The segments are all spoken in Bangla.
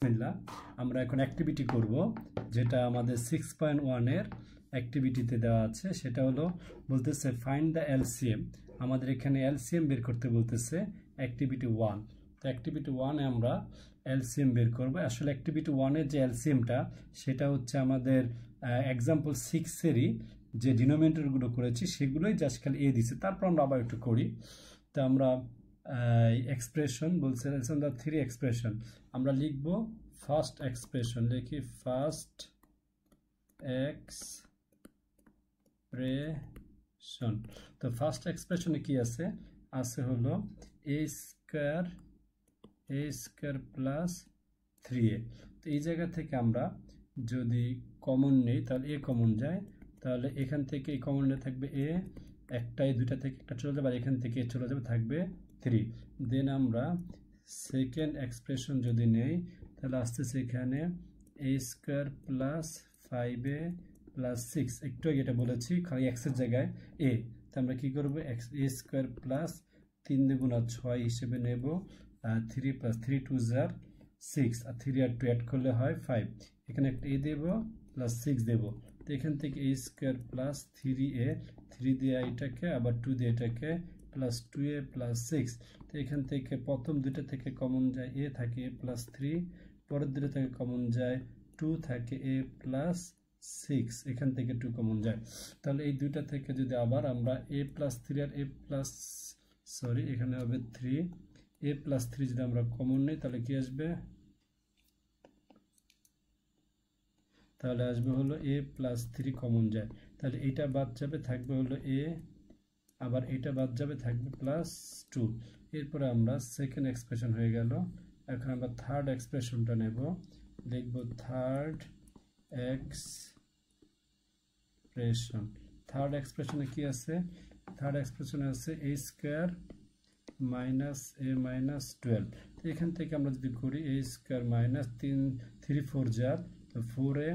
বিসমিল্লাহ আমরা এখন অ্যাক্টিভিটি করব যেটা আমাদের 6.1 এর অ্যাক্টিভিটিতে দেওয়া আছে সেটা হলো বলতেছে ফাইন্ড দ্য এলসিএম আমাদের এখানে এলসিএম বের করতে বলতেছে অ্যাক্টিভিটি 1 তো অ্যাক্টিভিটি 1 এ আমরা এলসিএম বের করব আসলে অ্যাক্টিভিটি 1 এর যে এলসিএমটা সেটা হচ্ছে আমাদের एग्जांपल 6 এরই যে ডিনোমিনেটর গুলো করেছি সেগুলোই জাস্ট খালি এ দিছে তারপর আমরা আবার একটু করি তো আমরা एक्सप्रेशन বলছে দ্য থ্রি एक्सप्रेशन আমরা লিখব ফার্স্ট एक्सप्रेशन লিখি ফার্স্ট एक्सप्रेशन তো ফার্স্ট एक्सप्रेशने কি আছে আছে হলো a স্কয়ার প্লাস 3a তো এই জায়গা থেকে আমরা যদি কমন নেই তাহলে a কমন যায় তাহলে এখান থেকে এই কমন নিয়ে থাকবে a একটাই দুইটা থেকে একটা চলে যাবে আর এখান থেকে চলে যাবে থাকবে 3 দেন আমরা সেকেন্ড এক্সপ্রেশন যদি নেই তাহলে আসতেছে এখানে a square plus 5a plus 6 একটু আগে এটা বলেছি খালি x এর জায়গায় a তো আমরা কি করব a স্কয়ার প্লাস 3 দ্বিগুণ 6 হিসেবে নেব 3 প্লাস 3 2 जार 6 আর 3 আর 2 অ্যাড করলে হয় 5 এখানে একটা a দেব প্লাস 6 দেব তো এখান থেকে a স্কয়ার প্লাস 3a 3 দিয়ে এটাকে আবার 2 দিয়ে এটাকে प्लस 2a प्लस 6 तो এখান থেকে প্রথম দুটো থেকে কমন যায় a থাকে a প্লাস 3 পরের দুটো থেকে কমন যায় 2 থাকে a প্লাস 6 এখান থেকে 2 কমন যায় তাহলে এই দুইটা থেকে যদি আবার আমরা a প্লাস 3 আর a প্লাস সরি এখানে হবে 3 a প্লাস 3 যদি আমরা কমন নেই তাহলে কি আসবে তাহলে আসবে হলো a প্লাস 3 কমন যায় তাহলে এটা বাদ যাবে থাকবে হলো a আবার এটা বাদ যাবে থাকবে প্লাস 2 এরপর আমরা সেকেন্ড এক্সপ্রেশন হয়ে গেল এখন আমরা থার্ড এক্সপ্রেশনটা নেব লিখব থার্ড এক্সপ্রেশনে কি আছে থার্ড এক্সপ্রেশনে আছে a square minus a minus 12 তো এখান থেকে আমরা যদি করি a স্কয়ার মাইনাস 3 4 जार তো 4a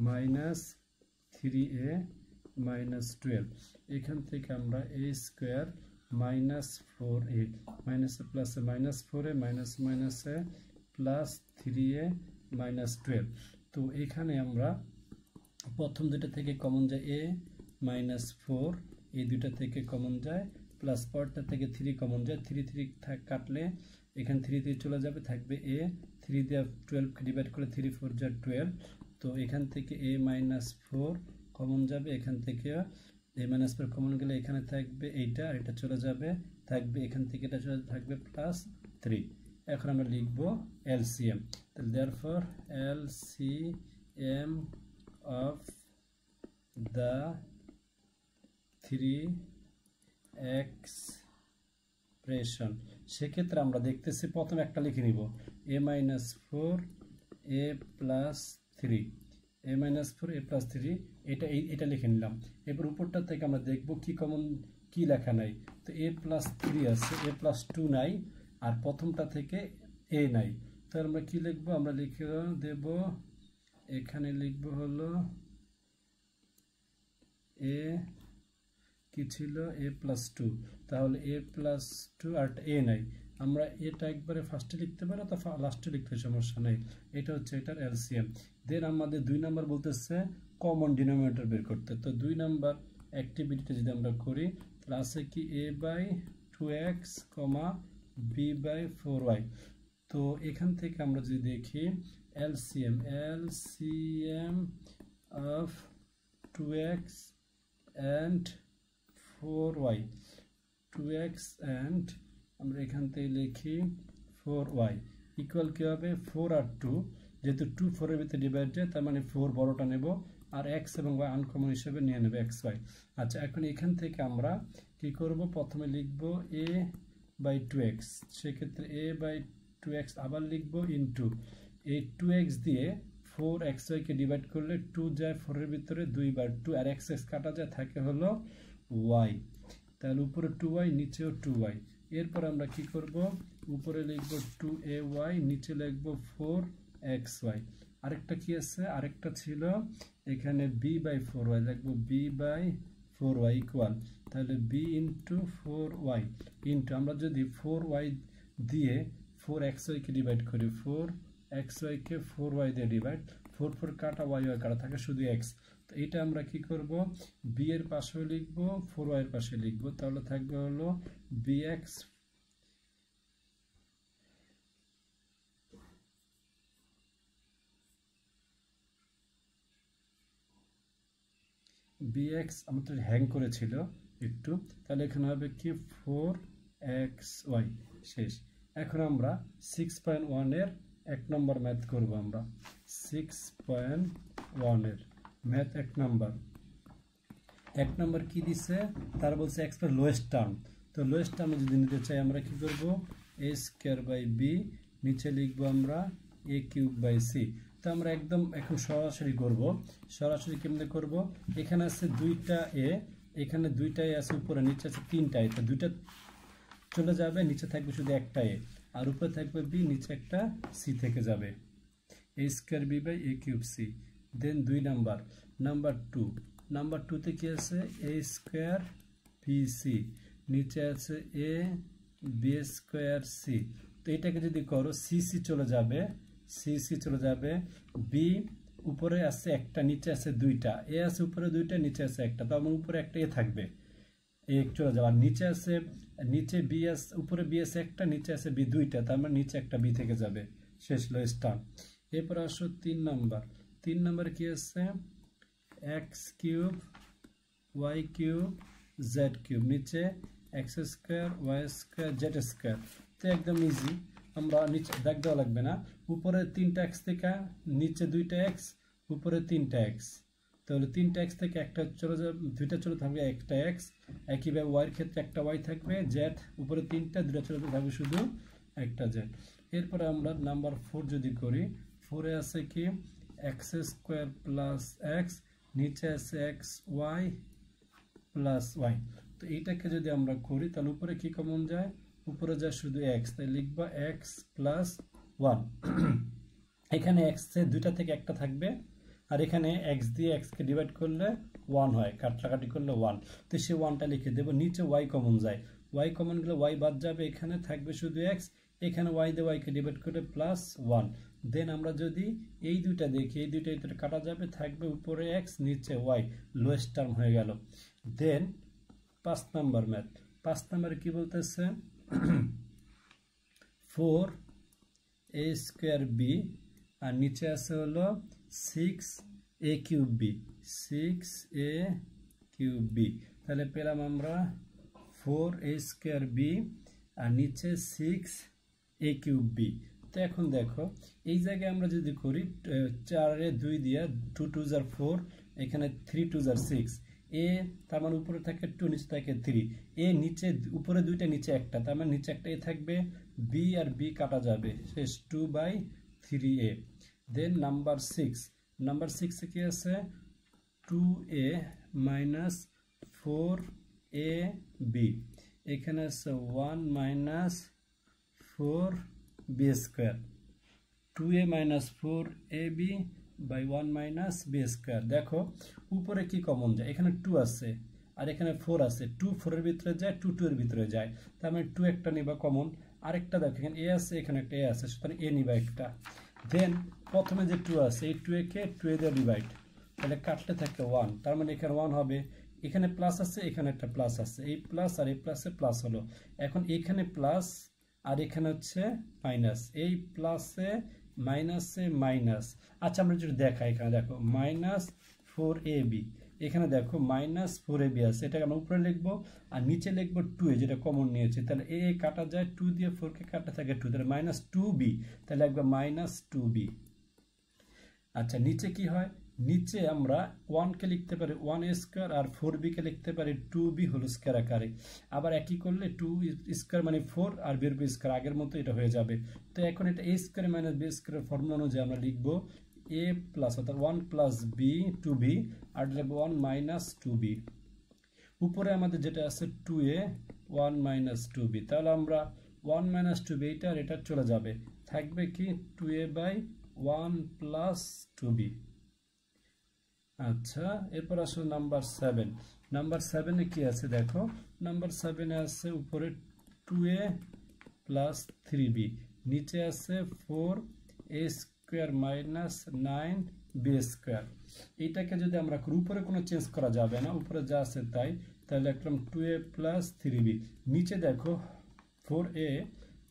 মাইনাস 3a माइनस 12 এখান থেকে আমরা a square minus 4a minus plus minus 4a minus minus a plus 3a minus 12 তো এখানে আমরা প্রথম দুটো থেকে কমন যায় a মাইনাস 4 এই দুটো থেকে কমন যায় প্লাস পরটা থেকে 3 কমন যায় 3 3 কাটলে এখানে 3 দিয়ে চলে যাবে থাকবে a 3 দিয়ে 12 কে ডিভাইড করলে 3 4 जार 12 তো এখান থেকে a মাইনাস 4 কমন যাবে এখান থেকে a মাইনাস পর কমন গেলে এখানে থাকবে এইটা আর এটা চলে যাবে থাকবে এখান থেকে এটা চলে থাকবে প্লাস 3 এখন আমরা লিখব এলসিএম তাহলে therefore LCM of the three expression সেক্ষেত্রে আমরা দেখতেছি প্রথম একটা লিখে নিব a minus 4 a plus 3 a minus 4 a plus 3 এটা লিখে নিলাম এরপর উপরটা থেকে আমরা দেখব কি কমন কি লেখা নাই তো a plus 3 আছে a plus 2 নাই আর প্রথমটা থেকে a নাই তাহলে আমরা কি লিখব আমরা লিখে দেব এখানে লিখব হলো a কি ছিল a plus 2 তাহলে a plus 2 আর a নাই আমরা এটা একবারে ফার্স্টে লিখতে পারি অথবা লাস্টে লিখতে সমস্যা নাই এটা হচ্ছে এটার এলসিএম দেন আমাদের 2 নাম্বার বলতেছে কমন ডিনোমিনেটর বের করতে তো 2 নাম্বার অ্যাক্টিভিটিটা যদি আমরা করি তাহলে আছে কি a by 2x b by 4y তো এখান থেকে আমরা যদি দেখি LCM of 2x and 4y 2x and আমরা এখান থেকে লিখি 4y ইকুয়াল কি হবে 4 আর 2 যেহেতু 2 4 এর ভিতরে ডিভাইড যায় তার মানে 4 বড়টা নেব আর x এবং y আনকমন হিসেবে নিয়ে নেব xy আচ্ছা এখন এখান থেকে আমরা কি করব প্রথমে লিখব a বাই 2x সেই ক্ষেত্রে a বাই 2x আবার লিখব ইনটু এই 2x দিয়ে 4xy কে ডিভাইড করলে 2 যায় 4 এর ভিতরে 2 বার 2 আর x কাটা যায় থাকে হলো y তাহলে উপরে 2y নিচেও 2y এরপর আমরা কি করব উপরে লিখব 2ay নিচে লিখব 4xy আরেকটা কি আছে আরেকটা ছিল এখানে b বাই 4y লিখব b বাই 4y ইকুয়াল তাহলে b ইনটু 4y ইনটু আমরা যদি 4y দিয়ে 4xy কে ডিভাইড করি 4 এক্স ওয়াইকে 4y দিয়ে ডিভাইড, 4 4 কাটা, y y কাটা থাকে শুধু এক্স। তো এটা আমরা কি করব, বি এর পাশেও লিখবো, 4y এর পাশে লিখবো, তাহলে থাকবে হলো bx আমাদের হ্যাং করেছিল একটু, তাহলে এখানে হবে কি 4xy শেষ। এখন আমরা 6.1 এর 1 নম্বর ম্যাথ করব। আমরা 6.1 এর ম্যাথ 1 নম্বর কি দিছে, তার বলছে এক্স এর লোয়েস্ট টার্ম। তো লোয়েস্ট টার্মে যদি নিতে চাই আমরা কি করব, a স্কয়ার বাই বি, নিচে লিখবো আমরা a কিউব বাই সি। তো আমরা একদম এখন সরাসরি করব। সরাসরি কেমনে করব, এখানে আছে 2টা এ, এখানে 2টা এ আছে, উপরে নিচে আছে 3টা এ, তো 2টা চলে যাবে, নিচে থাকবে শুধু একটা এ, আর উপরে থাকবে বি, নিচে একটা সি থেকে যাবে, a square b by a cube c. Then 2 number 2 তে কি আছে, a স্কয়ার বি সি, নিচে আছে a বি স্কয়ার সি। তো এটাকে যদি করো সি চলে যাবে, বি উপরে আছে একটা, নিচে আছে 2টা, এ আছে উপরে 2টা, নিচে আছে একটা, তো আমার উপরে একটা এ থাকবে, এ চলে যাবে, আর নিচে বি আছে, উপরে বি আছে একটা, নিচে আছে বি 2টা, তার মানে নিচে একটা বি থেকে যাবে, শেষ লোয়েস্ট টার্ম। এরপর আসো 3 নাম্বার কি আছে, x cube y cube z cube, নিচে x square y square z square. তো একদম ইজি, আমরা নিচে দাগ দেওয়া লাগবে না, উপরে 3টা এক্স থেকে নিচে 2টা এক্স, উপরে 3টা এক্স, তাহলে 3টা এক্স থেকে একটা চলে যাবে, 2টা চলে থাকবে একটা এক্স। একইভাবে ওয়াইয়ের ক্ষেত্রে একটা ওয়াই থাকবে, জেড উপরে 3টা, 2টা চলে থাকবে শুধু একটা জেড। এরপরে আমরা নাম্বার 4 যদি করি, 4 এ আছে কি এক্স স্কয়ার প্লাস এক্স, নিচে আছে এক্স ওয়াই প্লাস ওয়াই। তো এইটাকে যদি আমরা করি তাহলে উপরে কি কমন যায়, উপরে যায় শুধু এক্স, তাই লিখবা এক্স প্লাস 1। এখানে এক্স এর 2টা থেকে একটা থাকবে, আর এখানে এক্স দিয়ে এক্স কে ডিভাইড করলে 1 হয়, কাটাকাটি করলে 1, তো সে 1টা লিখে দেব। নিচে ওয়াই কমন যায়, ওয়াই কমন গেলে ওয়াই বাদ যাবে, এখানে থাকবে শুধু এক্স, এখানে ওয়াই দিয়ে ওয়াই কে ডিভাইড করলে প্লাস 1। দেন আমরা যদি এই দুইটা দেখি, এই দুইটা কাটা যাবে, থাকবে উপরে এক্স, নিচে ওয়াই, লোয়েস্ট টার্ম হয়ে গেল। দেন 5 নাম্বার ম্যাথ, 5 নাম্বারে কি বলতেছে, 4a স্কয়ার বি, আর নিচে আছে হলো 6a cube B, 6a cube B. তাহলে পেলাম আমরা 4a স্কয়ার বি আর নিচে 6a কিউব বি। তো এখন দেখো এই জায়গায় আমরা যদি করি 4 এ 2 দিয়ে 2 2 জার 4, এখানে 3 2 জার 6, এ তার মানে উপরে থাকে 2, নিচে থাকে 3, এ নিচে উপরে 2টা, নিচে একটা, তার মানে নিচে একটা এ থাকবে, বি আর বি কাটা যাবে, শেষ 2/3a। দেন নাম্বার 6 এ কি আছে, 2a মাইনাস 4ab, এখানে আছে 1 minus 4b square, 2a minus 4ab by 1 minus b square. দেখো উপরে কি কমন যায়, এখানে 2 আছে আর এখানে 4 আছে, 2 4 এর ভিতরে যায়, 2 2 এর ভিতরে যায়, তার মানে 2 একটা নিবা কমন, আরেকটা দেখো এখানে a আছে, এখানে একটা a আছে, সুতরাং a নিবা একটা। দেন প্রথমে যে 2 আছে, এই 2 কে 2 দিয়ে ডিভাইড, তাহলে কাটলে থাকে 1, তার মানে এখানে 1 হবে, এখানে প্লাস আছে, এখানে একটা প্লাস আছে, এই প্লাস আর এই প্লাসে প্লাস হলো, এখন এখানে প্লাস আর এখানে হচ্ছে মাইনাস, এই প্লাসে মাইনাসে মাইনাস। আচ্ছা আমরা যদি দেখাই, এখানে দেখো মাইনাস 4ab, এখানে দেখো মাইনাস 4ab আছে, এটাকে আমরা উপরে লিখবো আর নিচে লিখবো 2a, যেটা কমন নিয়েছে, তাহলে a কাটা যায়, 2 দিয়ে 4 কে কাটা থাকে 2, তাহলে মাইনাস 2b, তাহলে একবার মাইনাস 2b। আচ্ছা নিচে কি হয়, নিচে আমরা 1 কে লিখতে পারি 1a স্কয়ার আর 4b কে লিখতে পারি 2b হোল স্কয়ার আকারে, আবার একই করলে 2 স্কয়ার মানে 4 আর b স্কয়ার, আগের মতো এটা হয়ে যাবে। তো এখন এটা a স্কয়ার মাইনাস b স্কয়ারের ফর্মুলা অনুযায়ী আমরা লিখবো a প্লাস অর্থাৎ 1 প্লাস b 2b, আর লিখবো 1 মাইনাস 2b। উপরে আমাদের যেটা আছে 2a 1 মাইনাস 2b, তাহলে আমরা 1 মাইনাস 2b এটা আর এটা চলে যাবে, থাকবে কি 2a বাই 1 প্লাস 2b। আচ্ছা এরপর আসলে নাম্বার 7 এ কি আছে দেখো, নাম্বার 7 এ আছে উপরে 2a প্লাস 3b, নিচে আছে এ স্কোয়ার মাইনাস 9 বি স্কোয়ার। এইটাকে যদি আমরা উপরে কোনো চেঞ্জ করা যাবে না, উপরে যা আছে তাই, তাহলে একটা 2a প্লাস 3b। নিচে দেখো 4a,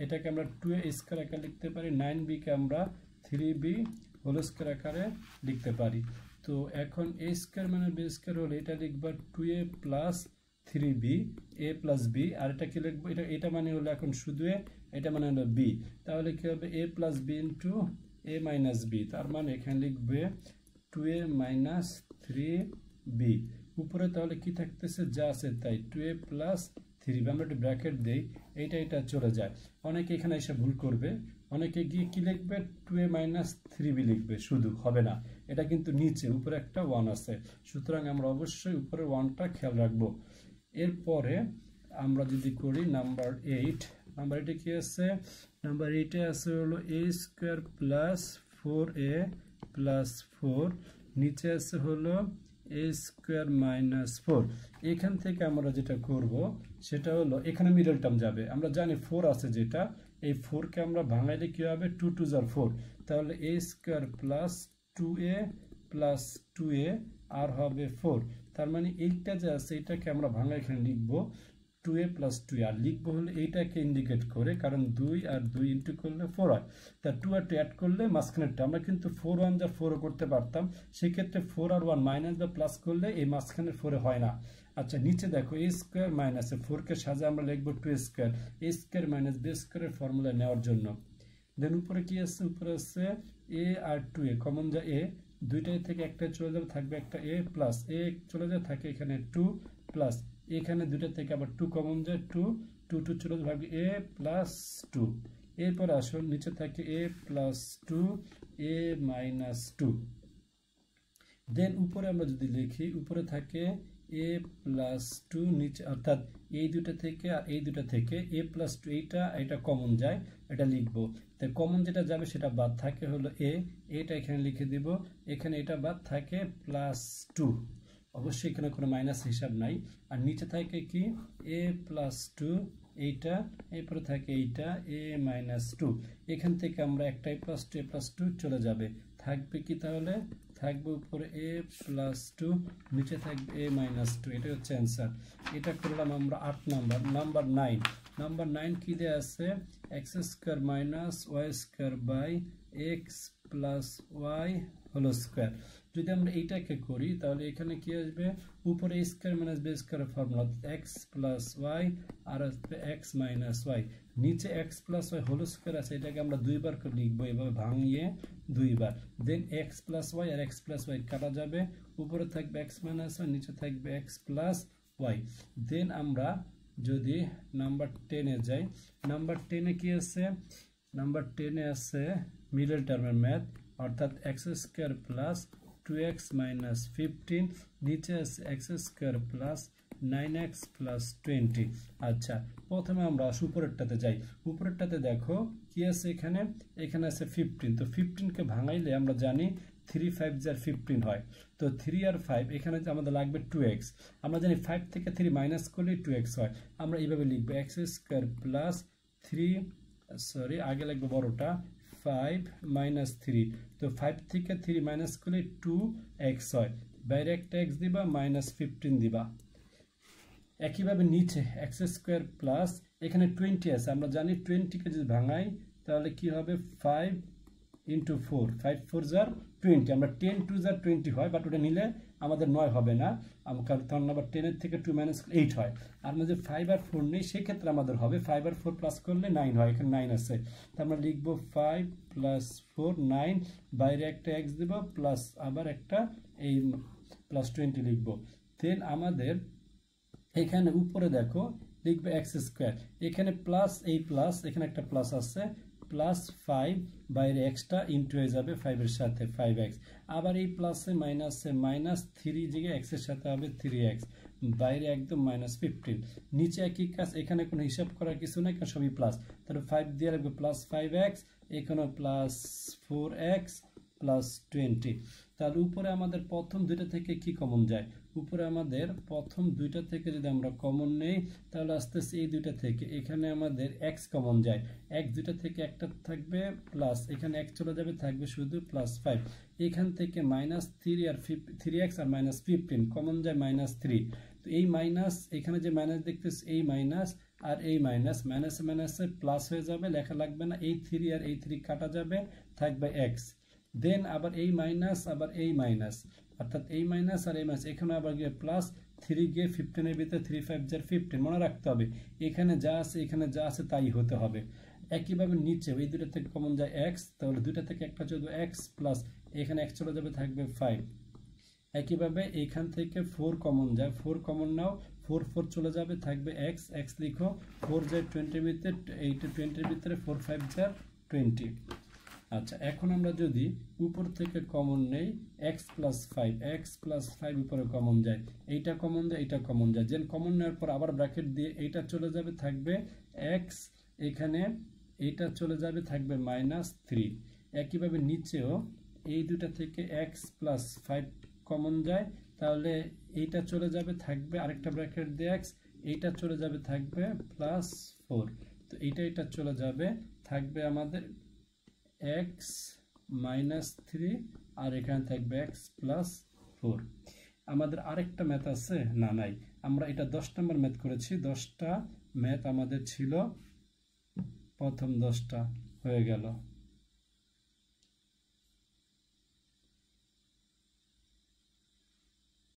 এটাকে আমরা 2a স্কোয়ার আকারে লিখতে পারি, 9b কে আমরা 3b হোল স্কোয়ার আকারে লিখতে পারি। তো এখন a স্কোয়ার মানে b স্কোয়ার হলে এটা লিখবো 2a plus 3b a plus b, আর এটা কি লিখবো, এটা মানে হলো এখন শুধু a, এটা মানে হলো b, তাহলে কি হবে a plus b into a minus b, তার মানে এখানে লিখবে 2a মাইনাস 3b। উপরে তাহলে কি থাকতেছে, যা আছে তাই, 2a প্লাস 3b। আমরা একটু ব্র্যাকেট দেই, এটা চলে যায়। অনেকে এখানে এসে ভুল করবে, অনেকে গিয়ে কি লিখবে 2a মাইনাস 3b লিখবে, শুধু হবে না, এটা কিন্তু নিচে, উপরে একটা 1 আছে, সুতরাং আমরা অবশ্যই উপরের 1টা খেয়াল রাখবো। এরপরে আমরা যদি করি নাম্বার 8, নাম্বার 8 কি আছে, নাম্বার 8 এ আছে হলো a square plus 4a plus 4, নিচে আছে হলো a স্কোয়ার মাইনাস 4। এখান থেকে আমরা যেটা করব সেটা হলো এখানে মিডল টার্ম যাবে, আমরা জানি 4 আছে যেটা, এই 4 কে আমরা ভাঙাইলে কি হবে, 2 2 = 4, তাহলে a square plus 2a plus 2a আর হবে 4। তার মানে এইটা যে আছে এটাকে আমরা ভাঙা এখানে লিখবো 2a প্লাস 2a, আর লিখবো হলে এইটাকে ইন্ডিকেট করে, কারণ 2 আর 2 ইন্টু করলে 4 হয়, তা 2 আর 2 অ্যাড করলে মাঝখানেরটা, আমরা কিন্তু 4 1 যা 4ও করতে পারতাম, সেক্ষেত্রে 4 আর 1 মাইনাস বা প্লাস করলে এই মাঝখানের 4 হয় না। আচ্ছা, নিচে দেখো a স্কোয়ার মাইনাসে 4 কে সাজে আমরা লিখবো 2 square, a square minus b স্কোয়ারের ফর্মুলা নেওয়ার জন্য। দেন উপরে কি আছে, উপরে আছে a আর 2a, কমন যা a, দুইটাই থেকে একটা চলে যাবে, থাকবে একটা a প্লাস a চলে যায়, থাকে এখানে 2 প্লাস, এখানে দুইটা থেকে আবার 2 কমন যায়, 2 2 2 চলে যাবে, ভাবি a প্লাস 2। এরপর আসুন নিচে থাকে a প্লাস 2 a মাইনাস 2। দেন উপরে আমরা যদি লিখি, উপরে থাকে a প্লাস 2, নিচে অর্থাৎ এই দুটো থেকে আর এই দুটো থেকে a প্লাস 2, এইটা কমন যায়, এটা লিখবো। তো কমন যেটা যাবে সেটা বাদ থাকে হলো a, এটা এখানে লিখে দিব, এখানে এটা বাদ থাকে প্লাস 2, অবশ্যই এখানে কোনো মাইনাস হিসাব নাই। আর নিচে থাকে কি a প্লাস 2, এইটা, এরপরে থাকে এইটা a মাইনাস 2, এখান থেকে আমরা একটা a প্লাস 2 a প্লাস 2 চলে যাবে, থাকবে কি তাহলে, থাকবে উপরে a প্লাস 2, নিচে থাকবে a মাইনাস 2, এটা হচ্ছে অ্যান্সার। এটা করলাম আমরা 8 নাম্বার। নাম্বার 9, নাম্বার 9 কি দেয়া আছে, x square minus y square by x plus y whole square. যদি আমরা এইটাকে করি তাহলে এখানে কি আসবে, উপরে a স্কোয়ার মাইনাস b স্কোয়ারের ফর্মুলা এক্স প্লাস ওয়াই, আর আসবে এক্স মাইনাস ওয়াই, নিচে x plus y whole square আছে, এটাকে আমরা দুইবার করে লিখবো, এভাবে ভাঙিয়ে দুইবার। দেন এক্স প্লাস ওয়াই আর এক্স প্লাস ওয়াই কাটা যাবে, উপরে থাকবে এক্স মাইনাস ওয়াই, নিচে থাকবে এক্স প্লাস ওয়াই। দেন আমরা যদি নাম্বার 10-এ যাই, নাম্বার 10-এ কি আছে, নাম্বার 10-এ আছে মিডল টার্মের ম্যাথ, অর্থাৎ x square plus 2x minus 15, নিচে আছে x square plus 9x plus 20। আচ্ছা, প্রথমে আমরা উপরেরটাতে যাই, উপরেরটাতে দেখো কি আছে, এখানে আছে 15, তো 15কে ভাঙাইলে আমরা জানি 3 5 = 15 হয়, তো 3 আর 5 এখানে আমাদের লাগবে 2x, আমরা জানি 5 থেকে 3 মাইনাস করলে 2x হয়, আমরা এইভাবে লিখবো এক্স স্কোয়ার প্লাস 3, সরি আগে লিখবো বড়টা 5 মাইনাস 3, তো 5 থেকে 3 মাইনাস করলে 2x হয়, বাইরে একটা x দিবা, মাইনাস 15 দিবা। একইভাবে নিচে এক্স স্কোয়ার প্লাস, এখানে 20 আছে, আমরা জানি 20কে যদি ভাঙাই তাহলে কি হবে 5 ইন্টু 4, 5 4 = 20, আমরা 10 2 = 20 হয়, বাট ওটা নিলে আমাদের 9 হবে না, কারণ আবার 10-এর থেকে 2 মাইনাস 8 হয়, আর আমরা যে 5 আর 4 নেই, সেক্ষেত্রে আমাদের হবে 5 আর 4 প্লাস করলে 9 হয়, এখানে 9 আছে, তো আমরা লিখবো 5 প্লাস 4 9, বাইরে একটা x দেব, প্লাস আবার একটা এই প্লাস 20 লিখবো। দেন আমাদের এখানে উপরে দেখো লিখবে এক্স স্কোয়ার, এখানে প্লাস, এই প্লাস, এখানে একটা প্লাস আছে, প্লাস 5, বাইরে এক্সটা ইন্টু হয়ে যাবে 5-এর সাথে 5x, আবার এই প্লাসে মাইনাসে মাইনাস 3 জায়গায় এক্সের সাথে হবে 3x, বাইরে একদম মাইনাস 15, নিচে একই কাজ, এখানে কোনো হিসাব করার কিছু নেই, কারণ সবই প্লাস, তাহলে 5 দিয়ে রাখবে প্লাস 5x, এখানে প্লাস 4x প্লাস 20। তাহলে উপরে আমাদের প্রথম দুইটা থেকে কি কমন যায়? উপরে আমাদের প্রথম দুইটা থেকে যদি আমরা কমন নেই তাহলে আস্তে আস্তে এই দুইটা থেকে এখানে আমাদের এক্স কমন যায়। এক্স দুইটা থেকে একটা থাকবে প্লাস, এখানে এক চলে যাবে, থাকবে শুধু +5। এখান থেকে -3 আর 3x আর -15 কমন যায় -3। তো এই মাইনাস, এখানে যে মাইনাস দেখতেছি এই মাইনাস আর এই মাইনাস, মাইনাসে মাইনাসে প্লাস হয়ে যাবে, লেখা লাগবে না। এই 3 আর এই 3 কাটা যাবে, থাকবে এক্স। দেন আবার এই মাইনাস আবার এই মাইনাস, অর্থাৎ এই মাইনাস আর এই মাইনাস, এখানে আবার গিয়ে প্লাস 3 গিয়ে 15 এর ভিতরে 3 5 যার 15 মনে রাখতে হবে। এখানে যা আছে এখানে যা আছে তাই হতে হবে। একইভাবে নিচে এই দুটো থেকে কমন যায় এক্স, তাহলে দুটো থেকে একটা চলে যাবে এক্স প্লাস এখানে এক্স চলে যাবে, থাকবে 5। একইভাবে এখান থেকে 4 কমন যায়, 4 কমন নাও, 4 4 চলে যাবে, থাকবে এক্স। এক্স লিখো, 4 যায় 20 এর ভিতরে, 20 এর ভিতরে 4 5 যার 20। আচ্ছা, এখন আমরা যদি উপর থেকে কমন নেই এক্স প্লাস 5, এক্স প্লাস 5 উপরে কমন যায়, এইটা কমন যায়, এইটা কমন যায়। যেন কমন নেওয়ার পর আবার ব্র্যাকেট দিয়ে এইটা চলে যাবে, থাকবে এক্স। এখানে এইটা চলে যাবে, থাকবে -3। একইভাবে নিচেও এই দুটা থেকে এক্স প্লাস 5 কমন যায়, তাহলে এইটা চলে যাবে, থাকবে আরেকটা ব্র্যাকেট দিয়ে এক্স, এইটা চলে যাবে, থাকবে +4। তো এইটা চলে যাবে, থাকবে আমাদের x -3 আর এখানে থাকবে x +4। আমাদের আরেকটা ম্যাথ আছে, না নাই, আমরা এটা 10 নম্বর ম্যাথ করেছি। 10টা ম্যাথ আমাদের ছিল, প্রথম 10টা হয়ে গেল।